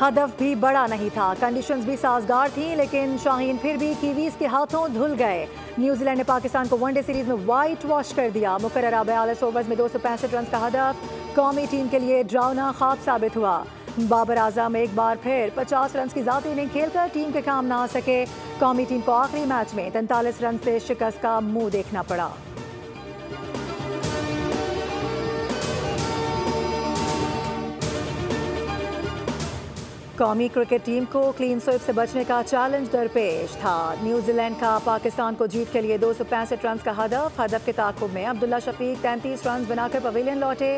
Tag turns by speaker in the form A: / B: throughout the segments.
A: हदफ भी बड़ा नहीं था, कंडीशंस भी साजगार थी, लेकिन शाहीन फिर भी कीवीज के हाथों धुल गए। न्यूजीलैंड ने पाकिस्तान को वनडे सीरीज में वाइट वॉश कर दिया। मुकर्ररा 42 ओवर्स में 265 रन का हदफ कौमी टीम के लिए डरावना ख्वाब साबित हुआ। बाबर आजम एक बार फिर 50 रन की जाती इनिंग खेलकर टीम के काम ना आ सके। कौमी टीम को आखिरी मैच में 43 रन से शिकस्त का मुंह देखना पड़ा। कौमी क्रिकेट टीम को क्लीन स्वीप से बचने का चैलेंज दरपेश था। न्यूजीलैंड का पाकिस्तान को जीत के लिए 265 रन का हदफ के ताक़ुब में अब्दुल्ला शफीक 33 रन बनाकर पवेलियन लौटे।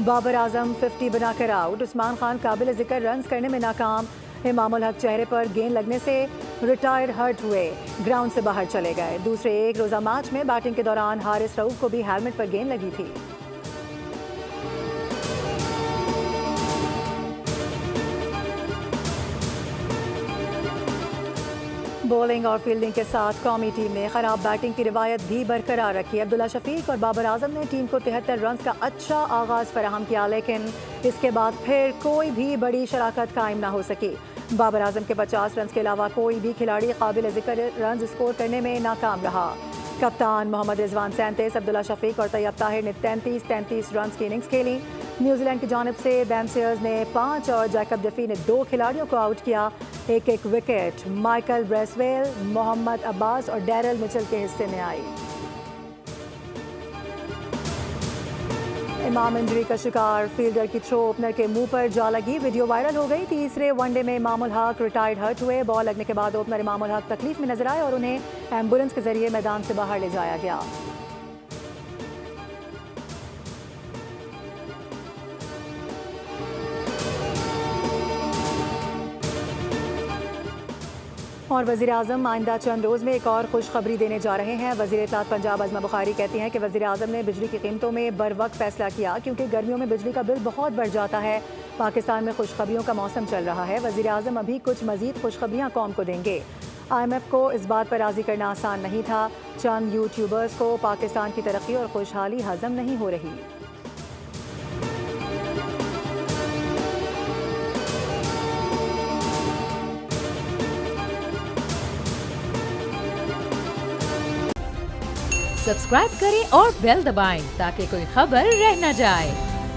A: बाबर आजम 50 बनाकर आउट। उस्मान खान काबिल जिक्र रन करने में नाकाम। इमामुल हक चेहरे पर गेंद लगने से रिटायर हर्ट हुए, ग्राउंड से बाहर चले गए। दूसरे एक रोजा मैच में बैटिंग के दौरान हारिस रऊफ को भी हेलमेट पर गेंद लगी थी। बॉलिंग और फील्डिंग के साथ कौमी टीम ने खराब बैटिंग की रिवायत भी बरकरार रखी। अब्दुल्ला शफीक और बाबर आजम ने टीम को 73 रन का अच्छा आगाज फराहम किया, लेकिन इसके बाद फिर कोई भी बड़ी शराकत कायम ना हो सकी। बाबर आजम के 50 रन के अलावा कोई भी खिलाड़ी काबिल जिक्र रन स्कोर करने में नाकाम रहा। कप्तान मोहम्मद रिजवान 37, अब्दुल्ला शफीक और तैयब ताहिर ने 33 रन की इनिंग्स खेली। न्यूजीलैंड की जानिब से बैन सीयर्स ने 5 और जैकब डफी ने 2 खिलाड़ियों को आउट किया। एक wicket Michael Bracewell, Mohammad Abbas और डैरल मिचेल के हिस्से में आई। इमाम इंजरी का शिकार, फील्डर की थ्रो ओपनर के मुंह पर जा लगी, वीडियो वायरल हो गई। तीसरे वनडे में इमामुल हक रिटायर्ड हर्ट हुए। बॉल लगने के बाद ओपनर इमामुल हक तकलीफ में नजर आए और उन्हें एम्बुलेंस के जरिए मैदान से बाहर ले जाया गया। और वज़ीर आज़म आइंदा चंद रोज़ में एक और खुशखबरी देने जा रहे हैं। वज़ीर इत्तलात पंजाब अज़मा बुखारी कहती हैं कि वज़ीर आज़म ने बिजली की कीमतों में बर वक्त फैसला किया, क्योंकि गर्मियों में बिजली का बिल बहुत बढ़ जाता है। पाकिस्तान में खुशखबरियों का मौसम चल रहा है। वज़ीर आज़म अभी कुछ मज़ीद खुशखबरियाँ कौम को देंगे। IMF को इस बात पर राज़ी करना आसान नहीं था। चंद यूट्यूबर्स को पाकिस्तान की तरक्की और खुशहाली हज़म नहीं हो रही।
B: सब्सक्राइब करें और बेल दबाएं ताकि कोई खबर रह न जाए।